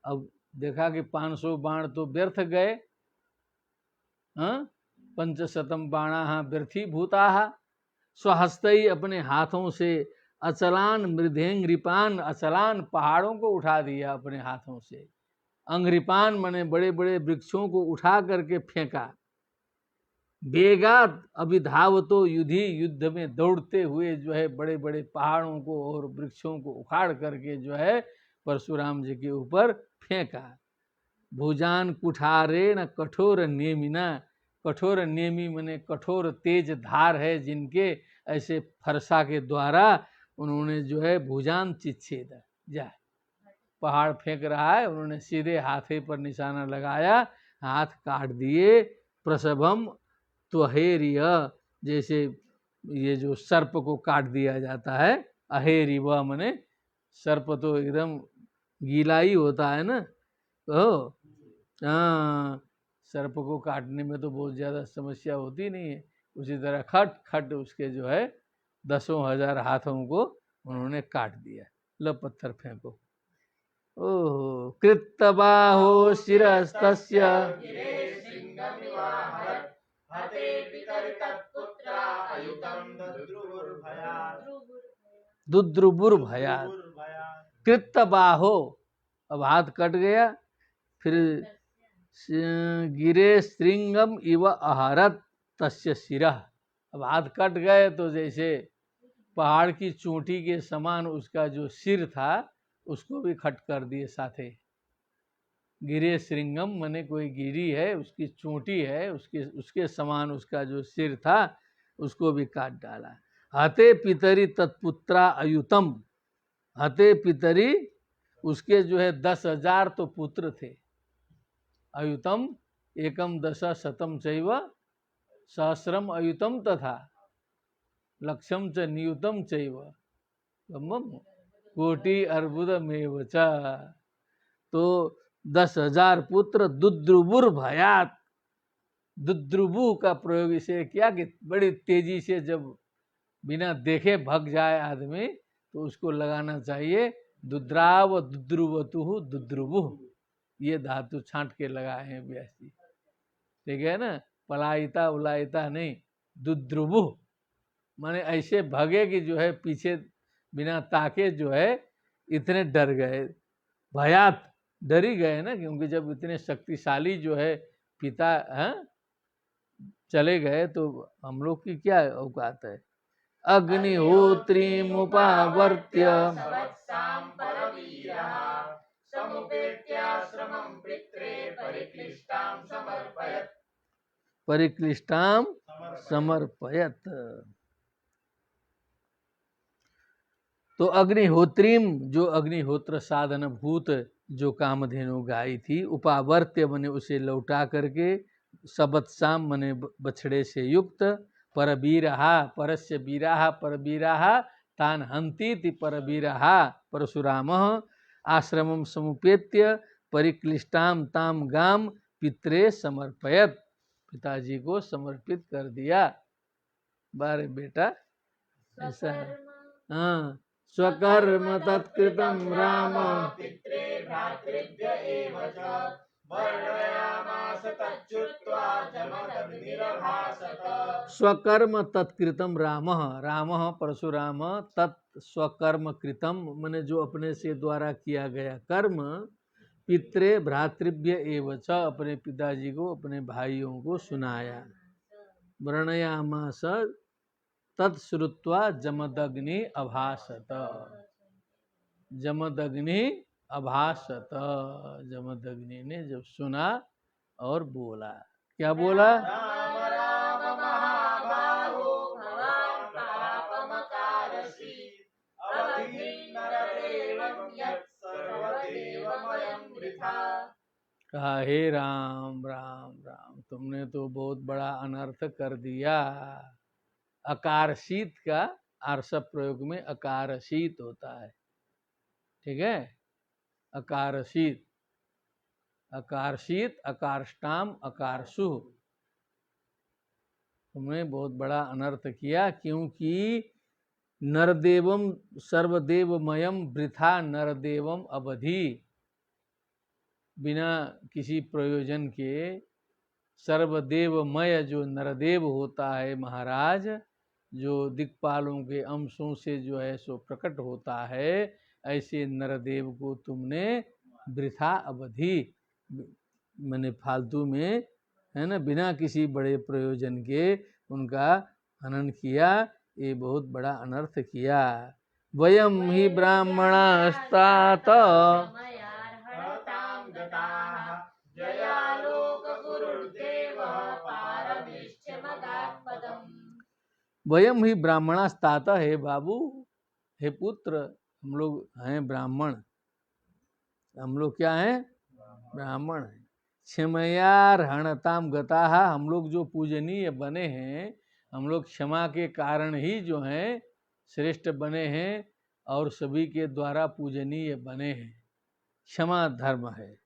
अब देखा कि 500 बाण तो व्यर्थ गए, पंचशतम बाणा व्यर्थी भूता, स्वहस्तई अपने हाथों से अचलान मृदेंग्रिपान, अचलान पहाड़ों को उठा दिया अपने हाथों से, अंग्रिपान मने बड़े बड़े वृक्षों को उठा करके फेंका, वेगात अभिधावतो युधि, युद्ध में दौड़ते हुए जो है बड़े बड़े पहाड़ों को और वृक्षों को उखाड़ करके जो है परशुराम जी के ऊपर फेंका। भुजान कुठारे न कठोर नेमिना, कठोर नेमी मने कठोर तेज धार है जिनके, ऐसे फरसा के द्वारा उन्होंने जो है भुजान चिच्छेद जाए, पहाड़ फेंक रहा है, उन्होंने सीधे हाथे पर निशाना लगाया, हाथ काट दिए। प्रसभम त्वहेरिय, जैसे ये जो सर्प को काट दिया जाता है, अहेरिव मने सर्प तो एकदम गीला ही होता है ना, तो सर्प को काटने में तो बहुत ज़्यादा समस्या होती नहीं है, उसी तरह खट खट उसके जो है 10,000 हाथों को उन्होंने काट दिया। लो पत्थर फेंको। ओहो कृतबाहो शिरस्तस्य दुद्रुबुर भयात, कृतबाहो, अब हाथ कट गया, फिर गिरे श्रृंगम इव आहरत तस्य शिरः। अब हाथ कट गए तो जैसे पहाड़ की चोटी के समान उसका जो सिर था उसको भी खट कर दिए साथे। गिरे श्रृंगम माने कोई गिरी है, उसकी चोटी है, उसके समान उसका जो सिर था उसको भी काट डाला। हते पितरी तत्पुत्रा अयुतम, हते पितरी उसके जो है 10,000 तो पुत्र थे। अयुतम एकम दश शतम चैव सहस्रम अयुतम तथा लक्ष्यम च नियुतम चैव कोटि अर्बुद में च। तो 10,000 पुत्र दुद्रुबुर भयात। दुद्रुबु का प्रयोग इसे किया कि बड़ी तेजी से जब बिना देखे भग जाए आदमी तो उसको लगाना चाहिए दुद्राव दुद्रुवतु दुद्रुबु। ये धातु छांट के लगाए हैं व्यास जी, ठीक है ना। पलायिता उलायिता नहीं, दुद्रुबु माने ऐसे भगे कि जो है पीछे बिना ताके जो है इतने डर गए। भयात डर ही गए ना, क्योंकि जब इतने शक्तिशाली जो है पिता हैं चले गए तो हम लोग की क्या औकात है। अग्निहोत्री मुपावर्त्य सवत्सां परवीरः समुपेत्याश्रमं पित्रे परिक्लिष्टां समर्पयत्। परिक्लिष्टां समर्पयत। तो अग्निहोत्रीम जो अग्निहोत्र साधन भूत जो कामधेनु गाय थी, उपावर्त्य मने उसे लौटा करके, सबत्साम मने बछड़े से युक्त, परबीरहा परस्य बीराहा परबीराहा तान हंतीति परबीरहा परशुराम आश्रमं समुपेत्य परिक्लिष्टाम ताम गाम पित्रे समर्पयत। पिताजी को समर्पित कर दिया। बारे बेटा ऐसा है। हाँ, स्वकर्म तत्कृतं राम पित्रे भ्रातृभ्य एव च वर्णयामास तच्छ्रुत्वा जमदग्निरभासत। स्वकर्म तत्कृतम राम, राम परशुराम तत् स्वकर्म कृतम माने जो अपने से द्वारा किया गया कर्म, पित्रे भ्रातृभ्य एव च अपने पिताजी को अपने भाइयों को सुनाया। वर्णयामास तत्श्रुत्वा जमदग्नि अभासत, जमदग्नि अभासत, जमदग्नि ने जब सुना और बोला, क्या बोला। राम राम महाबाहो भवान् पापमकारसि अवधि नरदेवं यत् सर्वदेवमयं वृथा। कहा हे राम राम राम, तुमने तो बहुत बड़ा अनर्थ कर दिया। अकारशीत का आर्षभ प्रयोग में अकारशीत होता है, ठीक है। अकारशीत, अकारशीत, अकारष्टाम, अकारसु, तुमने बहुत बड़ा अनर्थ किया, क्योंकि नरदेवम सर्वदेवमयम वृथा नरदेवम अवधि, बिना किसी प्रयोजन के सर्वदेवमय जो नरदेव होता है महाराज, जो दिक्पालों के अंशों से जो है सो प्रकट होता है, ऐसे नरदेव को तुमने वृथा अवधि मैंने फालतू में है ना, बिना किसी बड़े प्रयोजन के उनका हनन किया, ये बहुत बड़ा अनर्थ किया। वयम ही ब्राह्मणास्तात हरतां गताः जयालोक गुरुर्देवः पारमेष्ठ्यमगात्पदम्। वयम ही ब्राह्मणास्तात, हे बाबू, हे पुत्र, हम लोग हैं ब्राह्मण। हम लोग क्या हैं, ब्राह्मण हैं। क्षमयार्हणताम गताः, हम लोग जो पूजनीय बने हैं, हम लोग क्षमा के कारण ही जो हैं श्रेष्ठ बने हैं और सभी के द्वारा पूजनीय बने हैं। क्षमा धर्म है।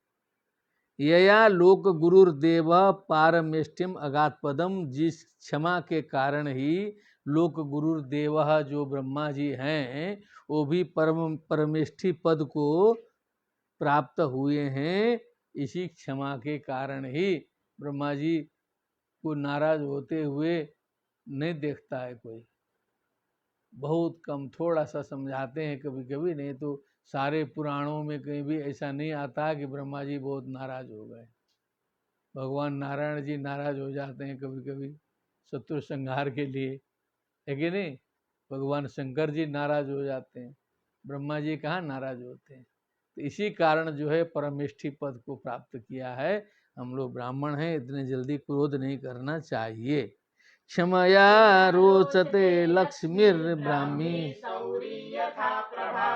यया लोक गुरुर्देव पारमेष्ठिम अगात पदम, जिस क्षमा के कारण ही लोक गुरुर्देव जो ब्रह्मा जी हैं वो भी परमेष्ठी पद को प्राप्त हुए हैं। इसी क्षमा के कारण ही ब्रह्मा जी को नाराज होते हुए नहीं देखता है कोई, बहुत कम, थोड़ा सा समझाते हैं कभी कभी, नहीं तो सारे पुराणों में कहीं भी ऐसा नहीं आता कि ब्रह्मा जी बहुत नाराज हो गए। भगवान नारायण जी नाराज हो जाते हैं कभी कभी शत्रु संहार के लिए, है कि नहीं। भगवान शंकर जी नाराज हो जाते हैं, ब्रह्मा जी कहाँ नाराज होते हैं। तो इसी कारण जो है परमेष्ठी पद को प्राप्त किया है। हम लोग ब्राह्मण हैं, इतने जल्दी क्रोध नहीं करना चाहिए। क्षमया रोचते लक्ष्मीर्ब्राह्मी सौरी यथा प्रभा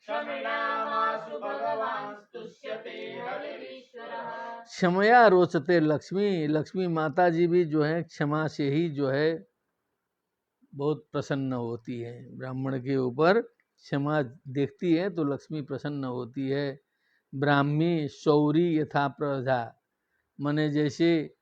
क्षमिणामाशु भगवान् स्तुष्यते हरिरीश्वरः। क्षमया रोचते लक्ष्मी, लक्ष्मी माता जी भी जो है क्षमा से ही जो है बहुत प्रसन्न होती है। ब्राह्मण के ऊपर क्षमा देखती है तो लक्ष्मी प्रसन्न होती है। ब्राह्मी शौरी यथा प्रभा, माने जैसे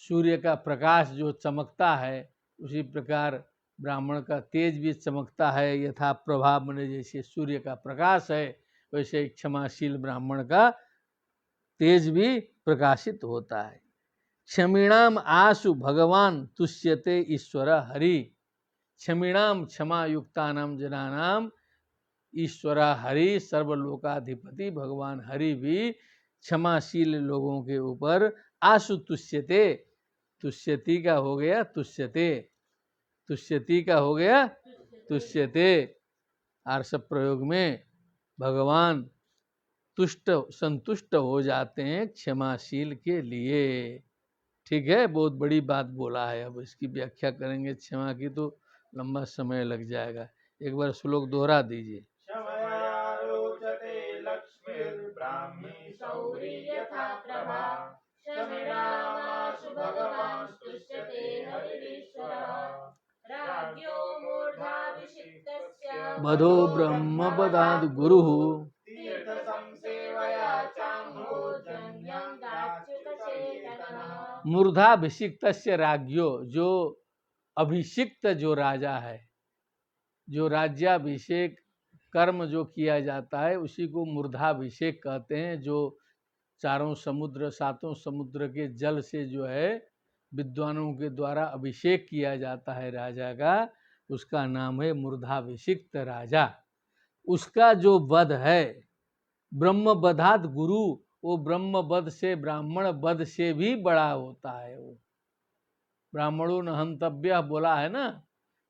सूर्य का प्रकाश जो चमकता है उसी प्रकार ब्राह्मण का तेज भी चमकता है। यथा प्रभा माने जैसे सूर्य का प्रकाश है वैसे क्षमाशील ब्राह्मण का तेज भी प्रकाशित होता है। क्षमीणाम आशु भगवान तुष्यते ईश्वर हरि, क्षमीणाम क्षमा युक्तानाम जनानाम ईश्वर हरि, सर्वलोकाधिपति भगवान हरि भी क्षमाशील लोगों के ऊपर आशु तुष्यते, तुष्यति का हो गया तुष्यते, तुष्यति का हो गया तुष्यते, आर्ष प्रयोग में भगवान तुष्ट संतुष्ट हो जाते हैं क्षमाशील के लिए। ठीक है, बहुत बड़ी बात बोला है। अब इसकी व्याख्या करेंगे क्षमा की तो लंबा समय लग जाएगा। एक बार श्लोक दोहरा दीजिए। क्षमया रोचते लक्ष्मीर्ब्राह्मी सौरी यथा प्रभा क्षमिणामाशु भगवान् स्तुष्यते हरिरीश्वरः। राज्ञो मूर्धाभिषिक्तस्य बधो ब्रह्म पदाद् गुरुः, तीर्थसंसेवया चाङ्गो जन्यङ्गाच्युतचेतनः। मूर्धाभिषिक्तस्य राज्ञो, जो अभिषिक्त जो राजा है, जो राज्याभिषेक कर्म जो किया जाता है उसी को मूर्धाभिषेक कहते हैं। जो चारों समुद्र सातों समुद्र के जल से जो है विद्वानों के द्वारा अभिषेक किया जाता है राजा का, उसका नाम है मूर्धाभिषिक्त राजा। उसका जो वध है ब्रह्म वधात गुरु, वो ब्रह्म वध से ब्राह्मण वध से भी बड़ा होता है। वो ब्राह्मणों न हंतव्य बोला है ना,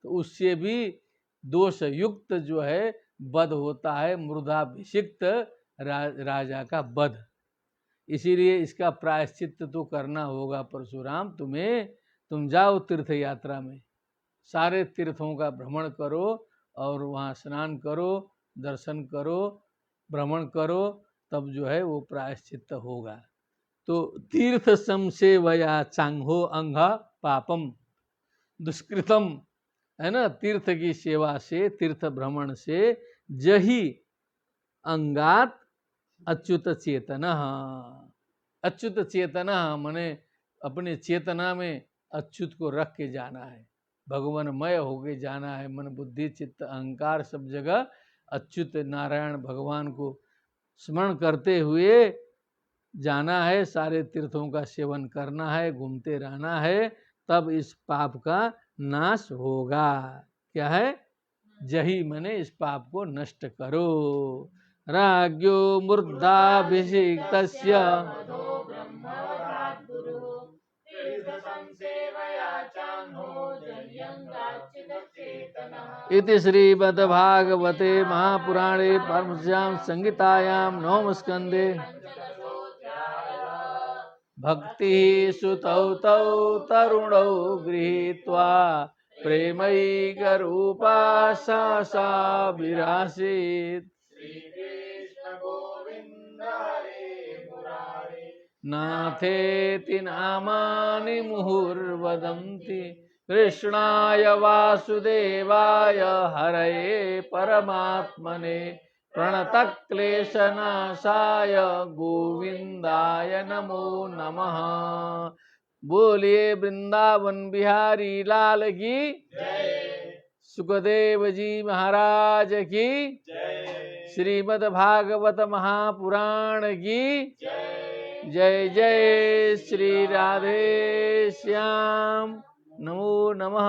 तो उससे भी दोष युक्त जो है वध होता है मूर्धाभिषिक्त राजा का वध। इसीलिए इसका प्रायश्चित तो करना होगा परशुराम तुम्हें। तुम जाओ तीर्थ यात्रा में, सारे तीर्थों का भ्रमण करो और वहाँ स्नान करो, दर्शन करो, भ्रमण करो, तब जो है वो प्रायश्चित होगा। तो तीर्थ संसेवया चांगो अंग पापम दुष्कृतम, है ना। तीर्थ की सेवा से, तीर्थ भ्रमण से जही अंगात अच्युत चेतना, अच्युत चेतना माने अपने चेतना में अच्युत को रख के जाना है, भगवानमय होके जाना है। मन बुद्धि चित्त अहंकार सब जगह अच्युत नारायण भगवान को स्मरण करते हुए जाना है, सारे तीर्थों का सेवन करना है, घूमते रहना है, तब इस पाप का नाश होगा। क्या है? जही मने इस पाप को नष्ट करो। राज्ञो मूर्धाभिषिक्तस्य मधो ब्रह्मवधात् गुरुः तीर्थसंसेवया चाङ्गो जन्यङ्गाच्युतचेतनः। इति श्रीमद्भागवते महापुराणे पारमहंस्यां संहितायां नवम स्कंदे भक्ति सुतौ तौ तरुणौ गृहीत्वा प्रेमैकरूपा सा विरासीत्। श्रीकृष्ण गोविन्द हरे मुरारे नाथेति नामानि मुहुर्वदन्ति कृष्णाय वासुदेवाय हरये परमात्मने प्रणतक्लेशनाशाय गोविन्दाय नमो नमः। बोलिए वृंदावन बिहारी लाल की जय, सुखदेव जी महाराज की जय, श्रीमद् भागवत महापुराण की जय। जय जय श्री राधे श्याम। नमो नमः।